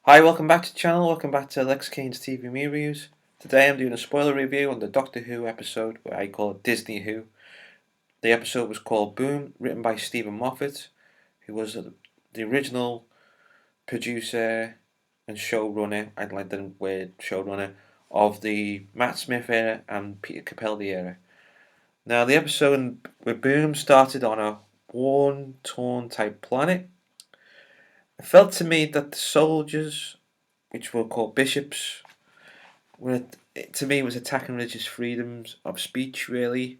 Hi, welcome back to the channel, welcome back to Lex Kane's TV Me Reviews. Today I'm doing a spoiler review on the Doctor Who episode, where I call it Disney Who. The episode was called Boom, written by Stephen Moffat, who was the original producer and showrunner, I'd like the word showrunner, of the Matt Smith era and Peter Capaldi era. Now the episode with Boom started on a worn-torn type planet. It felt to me that the soldiers, which were called bishops, were, to me, was attacking religious freedoms of speech, really,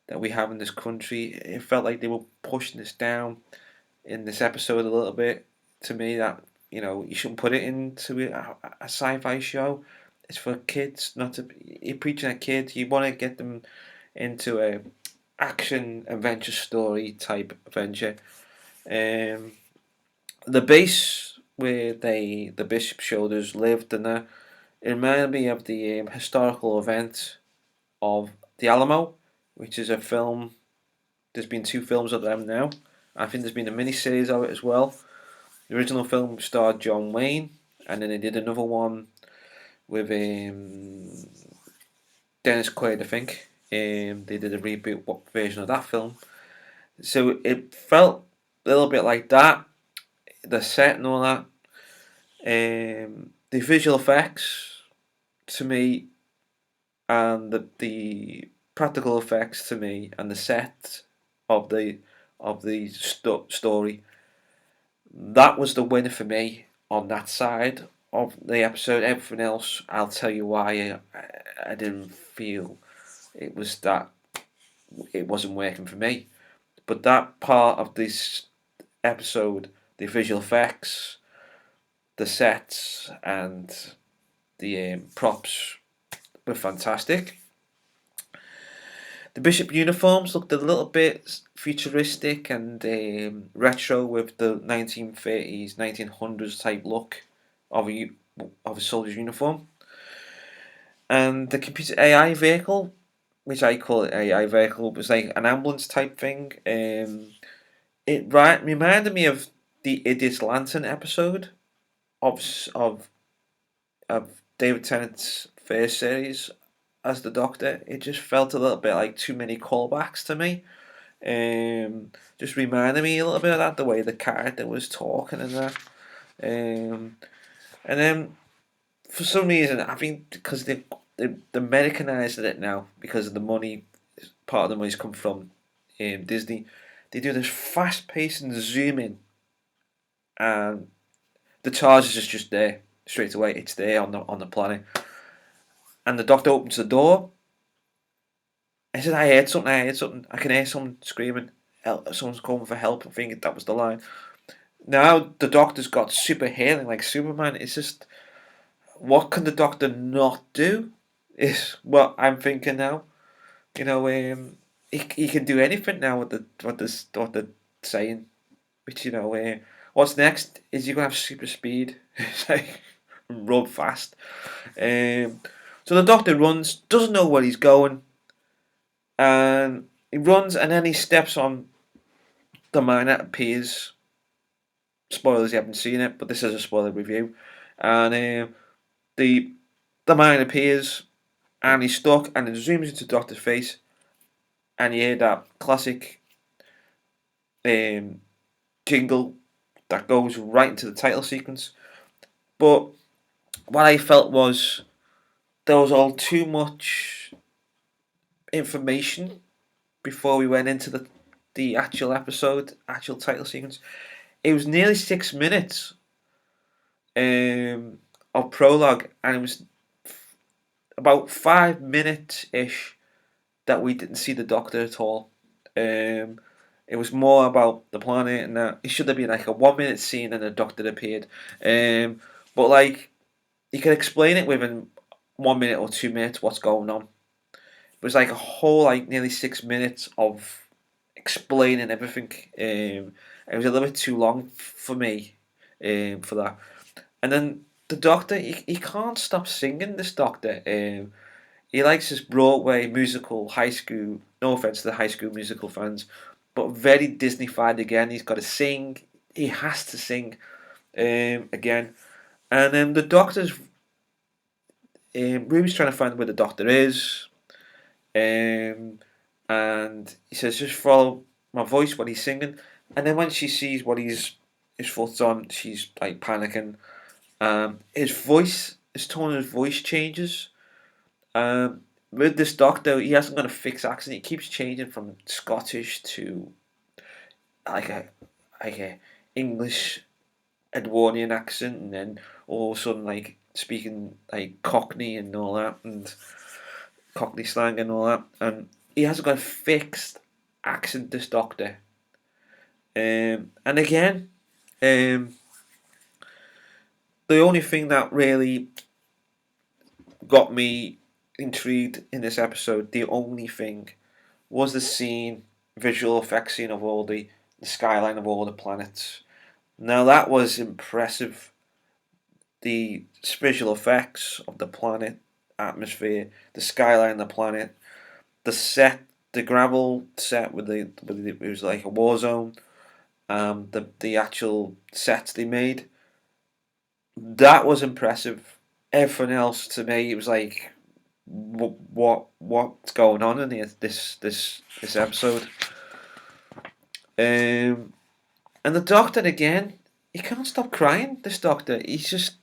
that we have in this country. It felt like they were pushing us down in this episode a little bit. To me, that you shouldn't put it into a sci-fi show. It's for kids, not to. You're preaching at kids. You want to get them into a action adventure story type adventure. Um, the base where the bishop shoulders lived in there, it reminded me of the historical event of the Alamo, which is a film. There's been two films of them now. I think there's been a mini series of it as well. The original film starred John Wayne, and then they did another one with Dennis Quaid, I think. They did a reboot version of that film. So it felt a little bit like that. The set and all that. The visual effects, to me, and the practical effects, to me, and the set of the story, that was the winner for me on that side of the episode. Everything else, I'll tell you why I didn't feel it was that it wasn't working for me. But that part of this episode, the visual effects, the sets, and the props were fantastic. The bishop uniforms looked a little bit futuristic and retro, with the 1930s, 1900s type look of a soldier's uniform. And the computer AI vehicle, which I call it AI vehicle, was like an ambulance type thing. It reminded me of the Idiot's Lantern episode of David Tennant's first series as the Doctor. It just felt a little bit like too many callbacks to me. Just reminded me a little bit of that, the way the character was talking and that. And then for some reason, I think because they Americanized it now because of the money, part of the money's come from Disney. They do this fast paced and zoom in, and the TARDIS is just there straight away. It's there on the planet, and the Doctor opens the door. I said, I heard something. I heard something. I can hear someone screaming. Help, someone's calling for help. I think that was the line. Now the Doctor's got super healing like Superman. It's just, what can the Doctor not do? Is what I'm thinking now. You know, he can do anything now with what they're saying. Which, what's next? Is he gonna have super speed? It's like rub fast. So the Doctor runs, doesn't know where he's going, and he runs, and then he steps on the mine that appears. Spoilers, you haven't seen it, but this is a spoiler review. And the mine appears, and he's stuck, and it zooms into the Doctor's face, and you hear that classic jingle that goes right into the title sequence. But what I felt was there was all too much information before we went into the actual episode, actual title sequence. It was nearly 6 minutes of prologue, and it was about 5 minutes ish that we didn't see the Doctor at all. It was more about the planet, and that it should have been like a 1 minute scene and the Doctor appeared. But like, you can explain it within 1 minute or 2 minutes what's going on. It was like a whole, like, nearly 6 minutes of explaining everything. It was a little bit too long for me, for that. And then the Doctor, he can't stop singing. This Doctor, he likes his Broadway musical, High School. No offense to the High School Musical fans, but very Disneyfied again. He's got to sing. He has to sing again. And then the doctor's Ruby's trying to find where the doctor is, and he says, "Just follow my voice when he's singing." And then when she sees what his foot's on, she's like panicking. His tone of his voice changes. With this doctor, he hasn't got a fixed accent. He keeps changing from Scottish to like a like a English Edwardian accent, and then all of a sudden like speaking like Cockney and all that, and Cockney slang and all that. And he hasn't got a fixed accent. This doctor, and again, um, the only thing that really got me intrigued in this episode, the only thing, was the scene, visual effects scene of all the skyline of all the planets. Now that was impressive. The visual effects of the planet, atmosphere, the skyline of the planet, the set, the gravel set it was like a war zone. The actual sets they made, that was impressive. Everything else to me, it was like, what's going on in this episode? And the doctor again, he can't stop crying. This doctor, he's just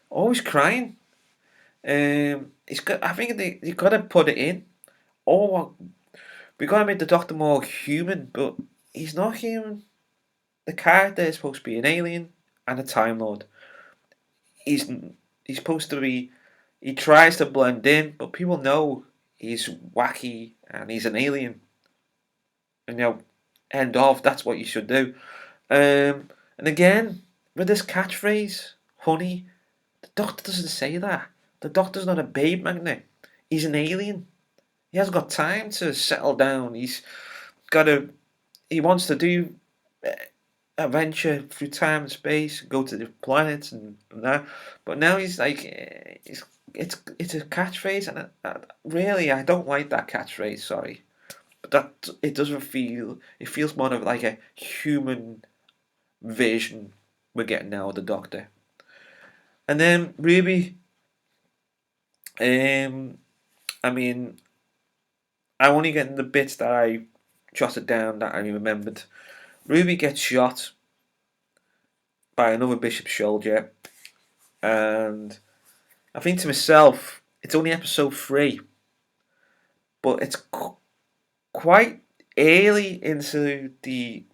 always crying. He's got. I think you got to put it in. Oh, we got to make the doctor more human, but he's not human. The character is supposed to be an alien and a Time Lord. He's he's supposed to be. He tries to blend in, but people know he's wacky and he's an alien. And end of. That's what you should do. And again, with this catchphrase, honey, the doctor doesn't say that. The doctor's not a babe magnet. He's an alien. He hasn't got time to settle down. He's got to. He wants to do adventure through time and space, go to different planets and that. But now he's like, it's a catchphrase, and really I don't like that catchphrase. Sorry, but that it doesn't feel. It feels more of like a human version we're getting now of the Doctor. And then Ruby, I mean, I'm only getting the bits that I jotted down that I remembered. Ruby gets shot by another Bishop soldier, and I think to myself, it's only episode 3, but it's quite early into the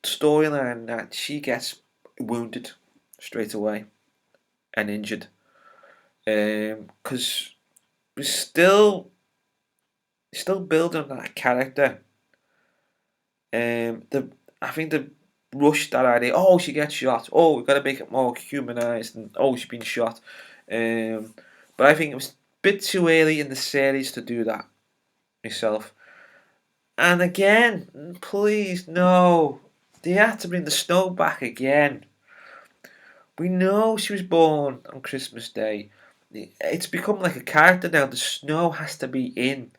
storyline that she gets wounded straight away and injured, because we're still building on that character. I think the rush that idea. Oh, she gets shot. Oh, we've got to make it more humanized, and oh, she's been shot. But I think it was a bit too early in the series to do that myself. And again, please no, they had to bring the snow back again. We know she was born on Christmas Day. It's become like a character now. The snow has to be in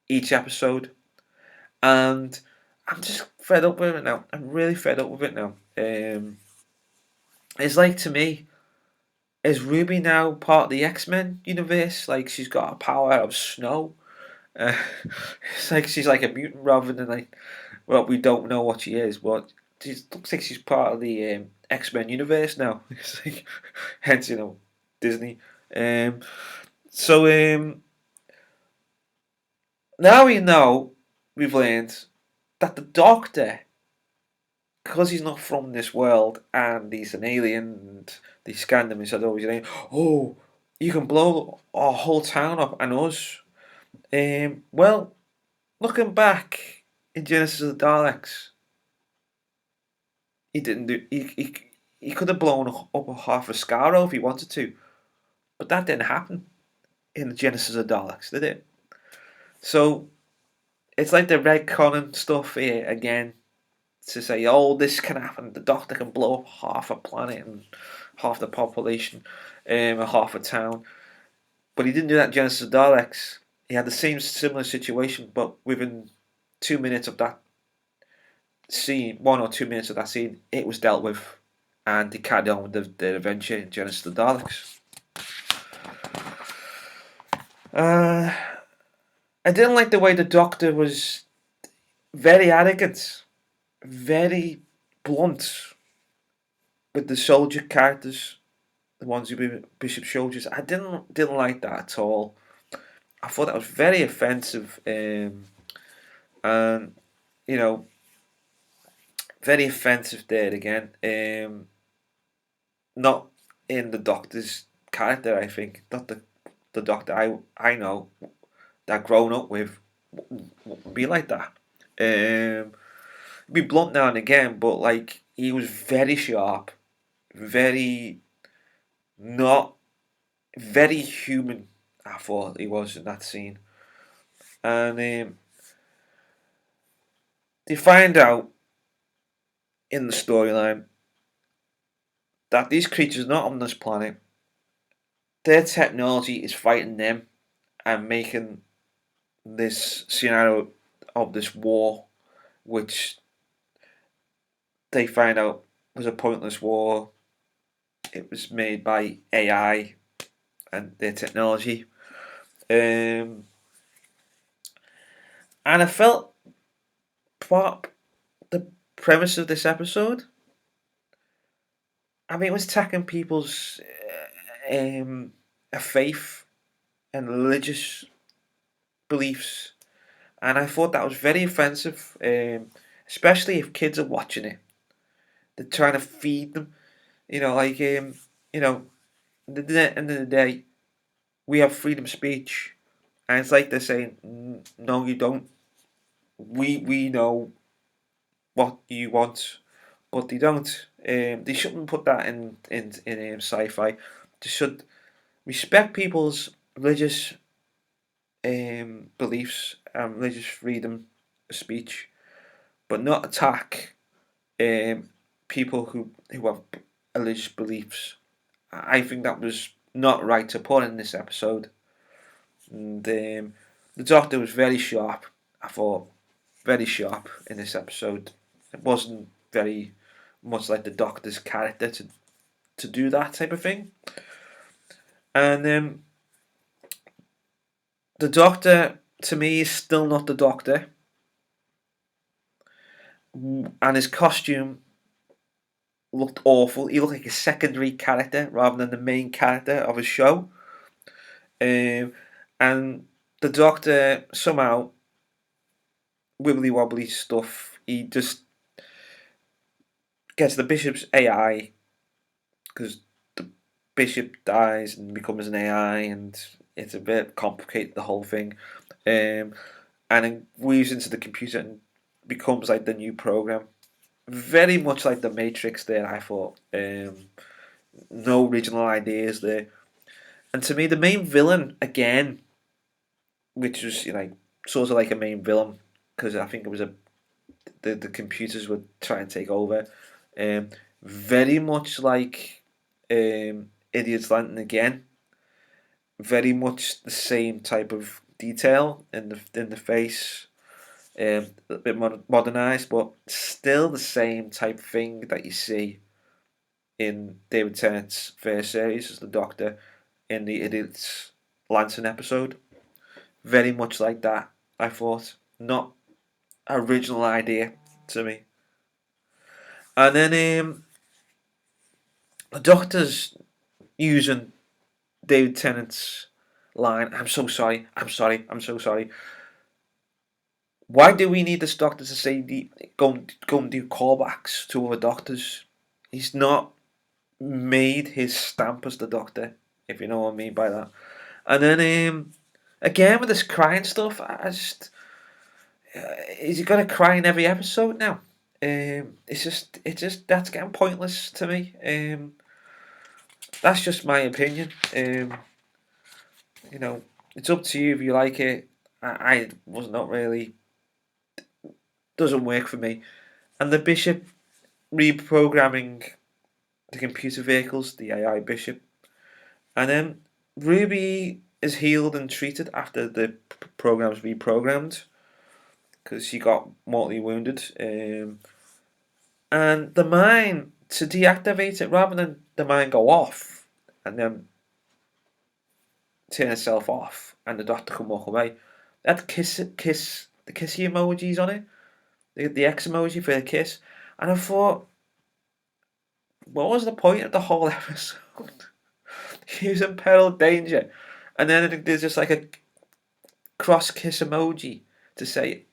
each episode, and I'm just fed up with it now. I'm really fed up with it now. It's like, to me, is Ruby now part of the X-Men universe? Like, she's got a power of snow. Uh, it's like she's like a mutant rather than like, well, we don't know what she is, but she looks like she's part of the X-Men universe now. It's like, hence, Disney. So now we've learned that the Doctor, because he's not from this world and he's an alien, and they scanned him and said, "Oh, he's an alien. Oh, you can blow our whole town up and us." Well, looking back in Genesis of the Daleks, he didn't do. He could have blown up half of Skaro if he wanted to, but that didn't happen in the Genesis of the Daleks, did it? So it's like the retconning stuff here again, to say, oh, this can happen. The Doctor can blow up half a planet and half the population, or half a town. But he didn't do that in Genesis of Daleks. He had the same similar situation, but within 2 minutes of that scene, 1 or 2 minutes of that scene, it was dealt with, and they carried on with their adventure in Genesis of the Daleks. I didn't like the way the Doctor was very arrogant, very blunt with the soldier characters, the ones who were Bishop soldiers. I didn't like that at all. I thought that was very offensive, and you know, very offensive there again. Not in the Doctor's character, I think. Not the Doctor I know that grown up with wouldn't be like that. Be blunt now and again, but like he was very sharp, very not very human. I thought he was in that scene, and they find out in the storyline that these creatures not on this planet, their technology is fighting them and making this scenario of this war, which they find out was a pointless war. It was made by AI and their technology. And I felt the premise of this episode, I mean, it was attacking people's faith and religious beliefs, and I thought that was very offensive, especially if kids are watching it. They're trying to feed them, like at the end of the day, we have freedom of speech, and it's like they're saying, no, you don't. We know what you want, but they don't. They shouldn't put that in sci-fi. They should respect people's religious beliefs and religious freedom of speech, but not attack people who have religious beliefs. I think that was not right to put in this episode. And the Doctor was very sharp. I thought very sharp in this episode. It wasn't very much like the Doctor's character to do that type of thing. And the Doctor, to me, is still not the Doctor. And his costume looked awful. He looked like a secondary character rather than the main character of a show. And the Doctor, somehow, wibbly wobbly stuff, he just gets the Bishop's AI, because the Bishop dies and becomes an AI, and it's a bit complicated, the whole thing. And it weaves into the computer and becomes like the new program. Very much like the Matrix there, I thought. No original ideas there. And to me, the main villain, again, which was sort of like a main villain, because I think it was the computers were trying to take over. Very much like Idiot's Lantern again. Very much the same type of detail in the face. A bit modernised, but still the same type of thing that you see in David Tennant's first series as the Doctor in the Idiot's Lantern episode. Very much like that, I thought. Not original idea to me. And then the Doctor's using David Tennant's line, I'm so sorry, I'm sorry, I'm so sorry. Why do we need this Doctor to say go and do callbacks to other Doctors? He's not made his stamp as the Doctor, if you know what I mean by that. And then again with this crying stuff, I just is he gonna cry in every episode now? It's just that's getting pointless to me. That's just my opinion. It's up to you if you like it. I was not really, doesn't work for me. And the Bishop reprogramming the computer vehicles, the AI Bishop, and then Ruby is healed and treated after the program's reprogrammed because she got mortally wounded. And the mine to deactivate it rather than the mind go off and then turn itself off and the doctor can walk away. It had the kissy emojis on it, the X emoji for the kiss, and I thought, what was the point of the whole episode? He was in peril, danger, and then there's just like a cross kiss emoji to say,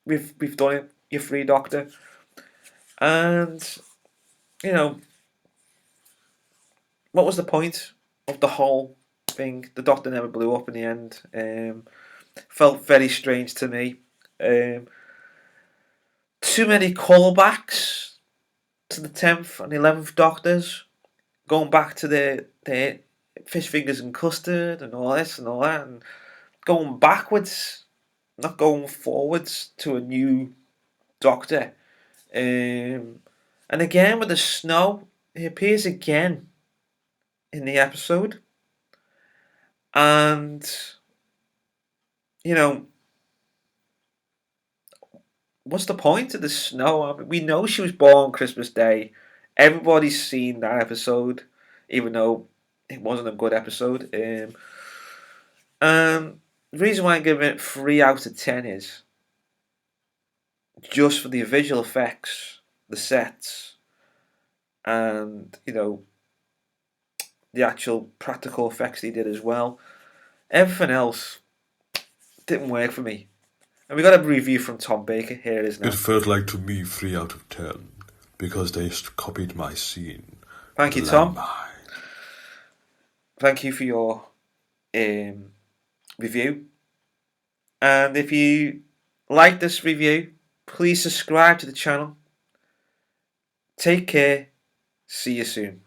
we've done it, you're free, Doctor. And you know, what was the point of the whole thing? The Doctor never blew up in the end. Felt very strange to me. Too many callbacks to the 10th and 11th Doctors, going back to the fish fingers and custard and all this and all that, and going backwards, not going forwards to a new Doctor. And again with the snow, he appears again in the episode, and what's the point of the snow? I mean, we know she was born Christmas Day. Everybody's seen that episode, even though it wasn't a good episode. And the reason why I'm giving it 3 out of 10 is just for the visual effects, the sets, and the actual practical effects they did as well. Everything else didn't work for me. And we got a review from Tom Baker. Here it is now. It felt like to me 3 out of 10 because they copied my scene. Thank you, Tom. Thank you for your review. And if you like this review, please subscribe to the channel. Take care. See you soon.